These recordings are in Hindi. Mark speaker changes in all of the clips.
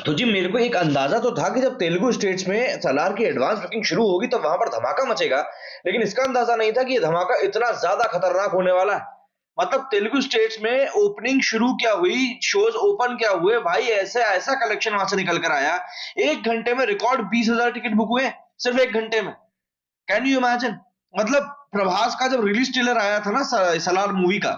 Speaker 1: तो जी मेरे को एक अंदाजा तो था कि जब तेलुगु स्टेट्स में सलार की एडवांस बुकिंग शुरू होगी तो वहां पर धमाका मचेगा, लेकिन इसका अंदाजा नहीं था कि ये धमाका इतना ज्यादा खतरनाक होने वाला है। मतलब तेलुगु स्टेट्स में ओपनिंग शुरू क्या हुई, शोज ओपन क्या हुए भाई, ऐसे ऐसा कलेक्शन वहां से निकल कर आया। 1 घंटे में रिकॉर्ड 20,000 टिकट बुक हुए, सिर्फ 1 घंटे में। Can you imagine? मतलब प्रभास का जब रिलीज ट्रेलर आया था ना सलार मूवी का,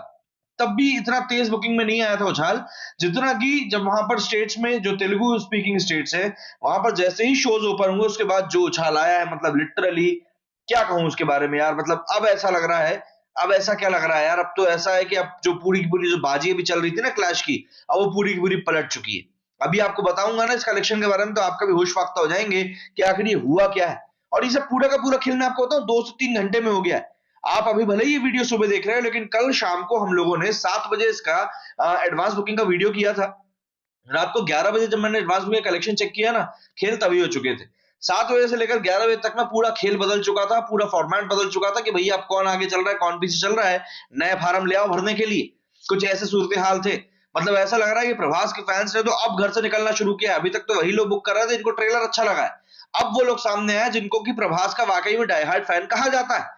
Speaker 1: तब भी इतना तेज बुकिंग में नहीं आया था उछाल, जितना कि जब वहां पर स्टेट्स में जो तेलुगु स्पीकिंग स्टेट्स है, वहां पर जैसे ही शोज ओपन हुए उसके बाद जो उछाल आया है, मतलब लिटरली क्या कहूं उसके बारे में यार। मतलब अब ऐसा लग रहा है, अब ऐसा क्या लग रहा है यार, अब तो ऐसा है कि अब जो पूरी की पूरी जो बाजी अभी चल रही थी ना क्लैश की, अब वो पूरी की पूरी पलट चुकी है। अभी आपको बताऊंगा ना इस कलेक्शन के बारे में, तो आपका भी होश फाख्ता हो जाएंगे कि आखिर ये हुआ क्या है। और ये सब पूरा का पूरा खेल मैं आपको बताऊं 2 से 3 घंटे में हो गया है। आप अभी भले ही ये वीडियो सुबह देख रहे हो, लेकिन कल शाम को हम लोगों ने 7 बजे इसका एडवांस बुकिंग का वीडियो किया था। रात को 11 बजे जब मैंने एडवांस बुकिंग कलेक्शन चेक किया ना, खेल तभी हो चुके थे। 7 बजे से लेकर 11 बजे तक में पूरा खेल बदल चुका था, पूरा फॉर्मेट बदल चुका था कि भैया अब कौन आगे चल रहा है, कौन पीछे चल रहा है, नए फार्म ले आओ भरने के लिए। कुछ ऐसे सूरत हाल थे। मतलब ऐसा लग रहा है कि प्रभास के फैंस ने तो अब घर से निकलना शुरू किया। अभी तक तो वही लोग बुक कर रहे थे जिनको ट्रेलर अच्छा लगा है। अब वो लोग सामने आए जिनको कि प्रभास का वाकई में डाई हार्ड फैन कहा जाता है।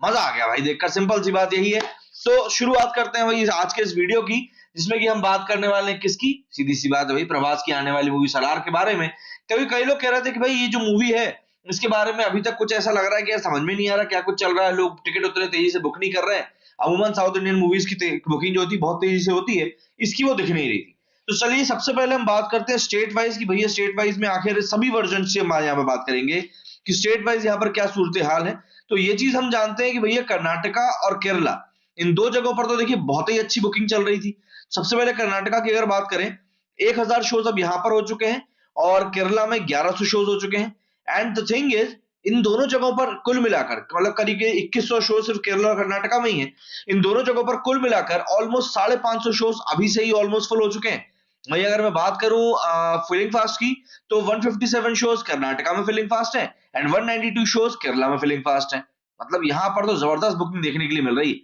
Speaker 1: मजा आ गया भाई देखकर, सिंपल सी बात यही है। तो शुरुआत करते हैं भाई आज के इस वीडियो की, जिसमें कि हम बात करने वाले हैं किसकी, सीधी सी बात है भाई, प्रभास की आने वाली मूवी सलार के बारे में। कभी कई लोग कह रहे थे कि भाई ये जो मूवी है इसके बारे में अभी तक कुछ ऐसा लग रहा है कि यार समझ में नहीं आ रहा क्या कुछ चल रहा है, लोग टिकट उतने तेजी से बुक नहीं कर रहे हैं। अमूमन साउथ इंडियन मूवीज की बुकिंग जो होती है बहुत तेजी से होती है, इसकी वो दिख नहीं रही थी। तो चलिए सबसे पहले हम बात करते हैं स्टेट वाइज की, भैया स्टेट वाइज में आखिर सभी वर्जन से हम यहाँ पे बात करेंगे कि स्टेट वाइज यहाँ पर क्या सूरत हाल है। तो ये चीज हम जानते हैं कि भैया कर्नाटका और केरला, इन दो जगहों पर तो देखिए बहुत ही अच्छी बुकिंग चल रही थी। सबसे पहले कर्नाटका की अगर बात करें, 1,000 शोज अब यहां पर हो चुके हैं और केरला में 1,100 शोज हो चुके हैं। एंड द थिंग इज, इन दोनों जगहों पर कुल मिलाकर मतलब करीब 2,100 शो सिर्फ केरला और कर्नाटका में ही है। इन दोनों जगहों पर कुल मिलाकर ऑलमोस्ट 550 शोज अभी से ही ऑलमोस्ट फुल हो चुके हैं। वही अगर मैं बात करूं फिलिंग फास्ट की, तो 157 शोज कर्नाटका में फिलिंग फास्ट है एंड 192 शोज केरला में फिलिंग फास्ट है। मतलब यहां पर तो जबरदस्त बुकिंग देखने के लिए मिल रही है।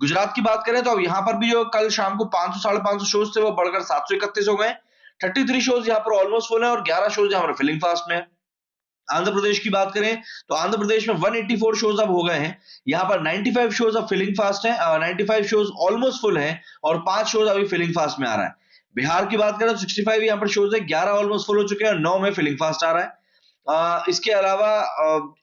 Speaker 1: गुजरात की बात करें तो अब यहां पर भी जो कल शाम को 500 550 शोज थे वो बढ़कर 731 हो गए। 33 शोज यहां पर ऑलमोस्ट फुल है और 11 शोज यहां पर फिलिंग फास्ट में है। आंध्र प्रदेश की बात करें तो आंध्र प्रदेश में 184 शोज अब हो गए हैं। यहाँ पर 95 शोज अब फिलिंग फास्ट है, 95 शोज ऑलमोस्ट फुल है और 5 शोज अभी फिलिंग फास्ट में आ रहा है। बिहार की बात करें तो 65 यहाँ पर शोज है, 11 ऑलमोस्ट फुल हो चुके हैं और 9 में फिलिंग फास्ट आ रहा है। इसके अलावा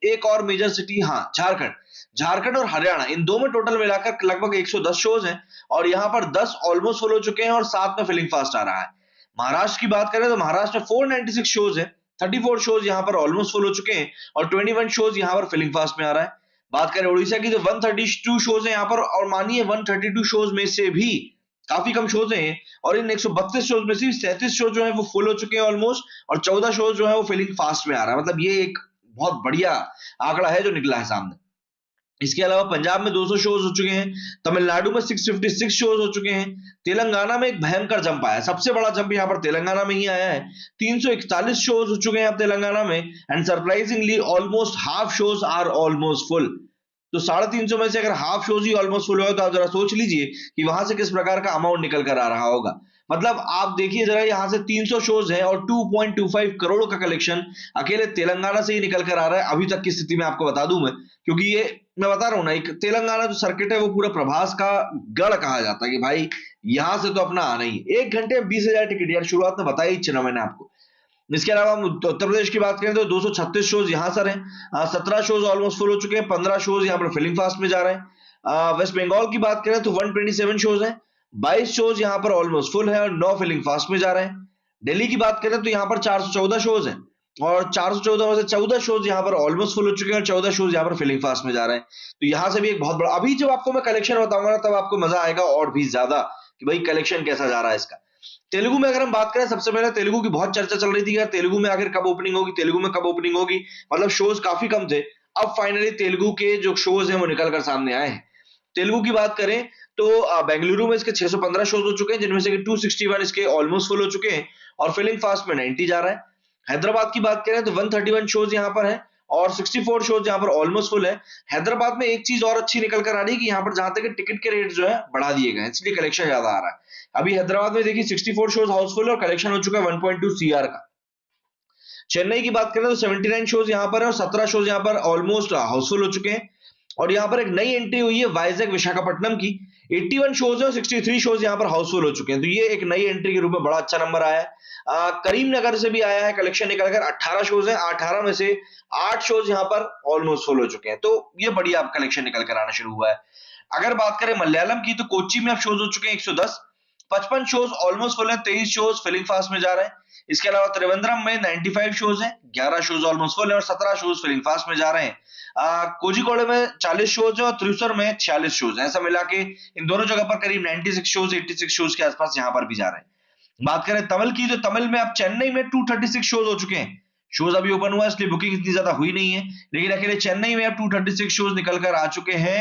Speaker 1: एक और मेजर सिटी, हाँ झारखंड, झारखंड और हरियाणा, इन दो में टोटल मिलाकर लगभग 110 शोज हैं और यहाँ पर 10 ऑलमोस्ट फुल हो चुके हैं और 7 में फिलिंग फास्ट आ रहा है। महाराष्ट्र की बात करें तो महाराष्ट्र में 496 शोज है, 34 शोज यहाँ पर ऑलमोस्ट फुल हो चुके हैं और 21 शोज यहाँ पर फिलिंग फास्ट में आ रहा है। बात करें उड़ीसा की तो 132 शोज है यहाँ पर, और मानिए 132 शोज में से भी काफी कम शोज हैं और इन 132 शोज में से 37 शो जो है वो फुल हो चुके हैं ऑलमोस्ट, और 14 शोज जो है वो फिलिंग फास्ट में आ रहा है। मतलब ये एक बहुत बढ़िया आंकड़ा है जो निकला है सामने। इसके अलावा पंजाब में 200 शोज हो चुके हैं, तमिलनाडु में 656 शोज हो चुके हैं, तेलंगाना में एक भयंकर जंप आया है, सबसे बड़ा जंप यहाँ पर तेलंगाना में ही आया है। 341 शोज हो चुके हैं अब तेलंगाना में and surprisingly almost half shows are almost full. तो 350 में से अगर हाफ शोज ही ऑलमोस्ट फुल हो तो आप जरा सोच लीजिए कि वहां से किस प्रकार का अमाउंट निकल कर आ रहा होगा। मतलब आप देखिए जरा, यहां से 300 शोज है और 2.25 करोड़ का कलेक्शन अकेले तेलंगाना से ही निकल कर आ रहा है अभी तक की स्थिति में, आपको बता दूं मैं, क्योंकि ये मैं बता रहा हूं ना, एक तेलंगाना जो सर्किट है वो पूरा प्रभास का गढ़ कहा जाता है कि भाई यहां से तो अपना आना ही। 1 घंटे में 20,000 टिकट, यार शुरुआत में बताया ही चला मैंने आपको। इसके अलावा हम उत्तर प्रदेश की बात करें तो 236 शोज यहां सर हैं, 17 शोज ऑलमोस्ट फुल हो चुके हैं, 15 शोज यहां पर फिलिंग फास्ट में जा रहे हैं। वेस्ट बंगाल की बात करें तो 127 शोज हैं, 22 शोज यहां पर ऑलमोस्ट फुल है और 9 फिलिंग फास्ट में जा रहे हैं। दिल्ली की बात करें तो यहां पर 414 शोज हैं और 414 में से 14 शोज यहां पर ऑलमोस्ट फुल हो चुके हैं और 14 शोज यहां पर फिलिंग फास्ट में जा रहे हैं। तो यहां से भी एक बहुत बड़ा, अभी जब आपको मैं कलेक्शन बताऊंगा ना तब आपको मजा आएगा और भी ज्यादा कि भाई कलेक्शन कैसा जा रहा है इसका। तेलुगु में अगर हम बात करें, सबसे पहले तेलुगु की बहुत चर्चा चल रही थी यार, तेलुगु में आखिर कब ओपनिंग होगी, तेलुगु में कब ओपनिंग होगी, मतलब शोज काफी कम थे। अब फाइनली तेलुगु के जो शोज हैं वो निकल कर सामने आए हैं। तेलुगु की बात करें तो बेंगलुरु में इसके 615 शोज हो चुके हैं जिनमें से 261 इसके ऑलमोस्ट फुल हो चुके हैं और फिलिंग फास्ट में 90 जा रहा है। हैदराबाद की बात करें तो 131 शोज यहाँ पर है और 64 शोज यहाँ पर ऑलमोस्ट फुल है। हैदराबाद में एक चीज और अच्छी निकल कर आ रही है कि यहाँ पर जहां तक टिकट के रेट जो है बढ़ा दिए गए हैं, इसलिए कलेक्शन ज्यादा आ रहा है। अभी हैदराबाद में देखिए 64 शोज हाउसफुल और कलेक्शन हो चुका है 1.2 सीआर का। चेन्नई की बात करें तो 79 शोज यहां पर है और 17 शोज यहां पर ऑलमोस्ट हाउसफुल हो चुके हैं। और यहां पर एक नई एंट्री हुई है वाइजैक विशाखापट्टनम की, 81 शोज है और 63 शोज यहां पर हाउसफुल हो चुके हैं। तो ये एक नई एंट्री के रूप में बड़ा अच्छा नंबर आया है। करीमनगर से भी आया है कलेक्शन निकलकर, 18 शोज है, 18 में से 8 शोज यहां पर ऑलमोस्ट फुल हो चुके हैं। तो ये बढ़िया कलेक्शन निकल कर आना शुरू हुआ है। अगर बात करें मलयालम की तो कोच्चि में अब शोज हो चुके हैं 110, 55 शोज ऑलमोस्ट फुल है, 23 शोज फिलिंग फास्ट में जा रहे हैं। इसके अलावा त्रिवेंद्रम में 95 शोज हैं, 11 शोज ऑलमोस्ट फुल है और 17 शोज फिलिंग फास्ट में जा रहे हैं। कोझिकोड में 40 शोज है और त्रिशूर में 46 शोज है। ऐसा मिला के इन दोनों जगह पर करीब 96 शोज 86 शोज के आसपास यहां पर भी जा रहे हैं। बात करें तमिल की तो तमिल में अब चेन्नई में 236 शोज हो चुके हैं। शोज अभी ओपन हुआ है इसलिए बुकिंग इतनी ज्यादा हुई नहीं है, लेकिन अकेले चेन्नई में अब 236 शोज निकल कर आ चुके हैं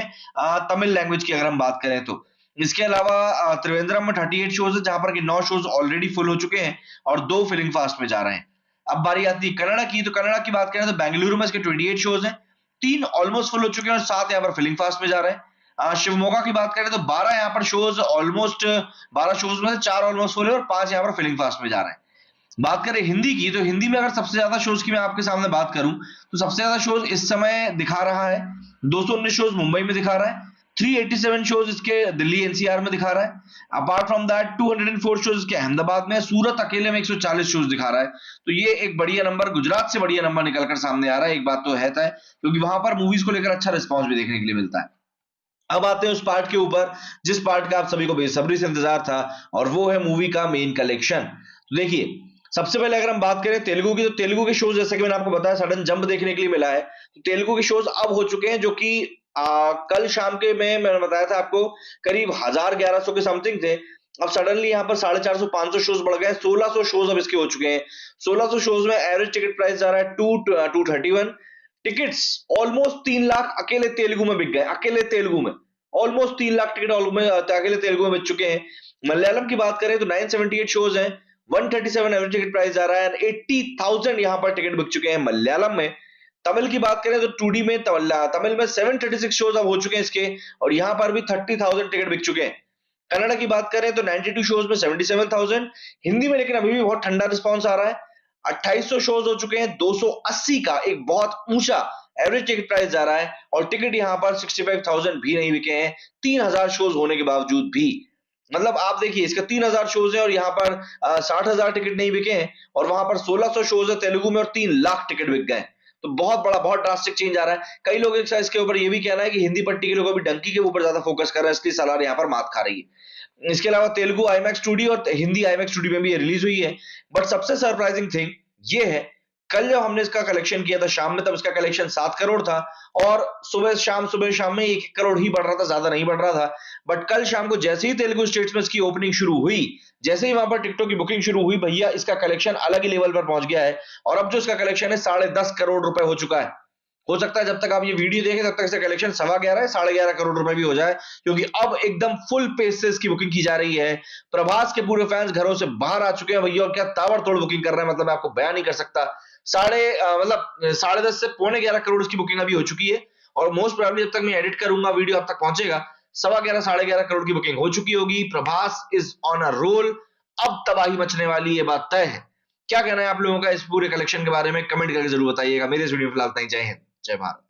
Speaker 1: तमिल लैंग्वेज की अगर हम बात करें तो। इसके अलावा त्रिवेंद्रम में 38 शोज है जहां पर कि 9 शोज ऑलरेडी फुल हो चुके हैं और 2 फिलिंग फास्ट में जा रहे हैं। अब बारी आती है कन्नड़ा की, तो कन्नड़ा की बात करें तो बेंगलुरु में इसके 28 शोज हैं, 3 ऑलमोस्ट फुल हो चुके हैं और 7 यहाँ पर फिलिंग फास्ट में जा रहे हैं। शिवमोगा की बात करें तो 12 यहाँ पर शोज ऑलमोस्ट, 12 शोज में से 4 ऑलमोस्ट फुल है और 5 यहाँ पर फिलिंग फास्ट में जा रहे हैं। बात करें हिंदी की तो हिंदी में अगर सबसे ज्यादा शोज की मैं आपके सामने बात करूं तो सबसे ज्यादा शोज इस समय दिखा रहा है 219 शोज मुंबई में दिखा रहा है, 387 शोज इसके दिल्ली एनसीआर में दिखा रहा है। अपार्ट फ्रॉम दैट 204 शोज इसके अहमदाबाद में, सूरत अकेले में 140 शोज दिखा रहा है। तो ये एक बढ़िया नंबर, गुजरात से बढ़िया नंबर निकलकर सामने आ रहा है, एक बात तो है तय, क्योंकि वहां पर मूवीज को लेकर अच्छा रिस्पॉन्स भी देखने के लिए मिलता है। अब आते हैं उस पार्ट के ऊपर जिस पार्ट का आप सभी को बेसब्री से इंतजार था, और वो है मूवी का मेन कलेक्शन। तो देखिए, सबसे पहले अगर हम बात करें तेलुगु की, तो तेलुगु के शोज जैसे कि मैंने आपको बताया सडन जंप देखने के लिए मिला है। तो तेलुगु के शोज अब हो चुके हैं जो कि कल शाम के में मैंने बताया था आपको करीब 1000-1100 के समथिंग थे। अब सडनली यहाँ पर 450-500 शोज बढ़ गए, 1600 शोज अब इसके हो चुके हैं। 1600 शोज में एवरेज टिकट प्राइस जा रहा है 231 टिकट्स, ऑलमोस्ट 3 लाख अकेले तेलुगु में बिक गए, अकेले तेलुगु में ऑलमोस्ट 3 लाख टिकट अकेले तेलुगु में बिक चुके हैं। मलयालम की बात करें तो 978 शोज हैं, 137 एवरेज टिकट प्राइस जा रहा है, 80,000 यहां पर टिकट बिक चुके हैं मलयालम में। तमिल की बात करें तो 2D में तमिल में 736 शोज अब हो चुके हैं इसके, और यहां पर भी 30,000 टिकट बिक चुके हैं। कन्नड़ा की बात करें तो 92 शोज में 77,000, हिंदी में लेकिन अभी भी बहुत ठंडा रिस्पॉन्स आ रहा है, 2800 शोज हो चुके हैं, 280 का एक बहुत ऊंचा एवरेज टिकट प्राइस जा रहा है, और टिकट यहां पर 65,000 भी नहीं बिके हैं 3000 शोज होने के बावजूद भी। मतलब आप देखिए, इसका 3000 शोज है और यहाँ पर 60,000 टिकट नहीं बिके हैं, और वहां पर 1600 शोज है तेलुगु में और 3 लाख टिकट बिक गए। तो बहुत बड़ा, बहुत ड्रास्टिक चेंज आ रहा है। कई लोग इसके ऊपर ये भी कहना है कि हिंदी पट्टी के लोग अभी डंकी के ऊपर ज्यादा फोकस कर रहे हैं, इसलिए सलार यहाँ पर मात खा रही है। इसके अलावा तेलुगु आईमैक्स 2D और हिंदी आईमैक्स 2D में भी रिलीज हुई है। बट सबसे सरप्राइजिंग थिंग ये है, कल जब हमने इसका कलेक्शन किया था शाम में, तब इसका कलेक्शन 7 करोड़ था, और सुबह शाम में 1 करोड़ ही बढ़ रहा था, ज्यादा नहीं बढ़ रहा था। बट कल शाम को जैसे ही तेलुगु स्टेट्स में इसकी ओपनिंग शुरू हुई, जैसे ही वहां पर टिकटों की बुकिंग शुरू हुई, भैया इसका कलेक्शन अलग ही लेवल पर पहुंच गया है, और अब जो इसका कलेक्शन है 10.5 करोड़ रुपए हो चुका है। हो सकता है जब तक आप ये वीडियो देखें तब तक इसका कलेक्शन 11.25 11.5 करोड़ रुपए भी हो जाए, क्योंकि अब एकदम फुल पेस से इसकी बुकिंग की जा रही है। प्रभास के पूरे फैंस घरों से बाहर आ चुके हैं भैया, और क्या ताबड़तोड़ बुकिंग कर रहे हैं, मतलब मैं आपको बयान नहीं कर सकता। 10.5 से 11.25 करोड़ की बुकिंग अभी हो चुकी है, और मोस्ट प्रोबेबली जब तक मैं एडिट करूंगा वीडियो आप तक पहुंचेगा 11.25 11.5 करोड़ की बुकिंग हो चुकी होगी। Prabhas is on a roll, अब तबाही मचने वाली, ये बात तय है। क्या कहना है आप लोगों का इस पूरे कलेक्शन के बारे में, कमेंट करके जरूर बताइएगा। मेरे इस वीडियो में फिलहाल इतना ही। जय हिंद, जय भारत।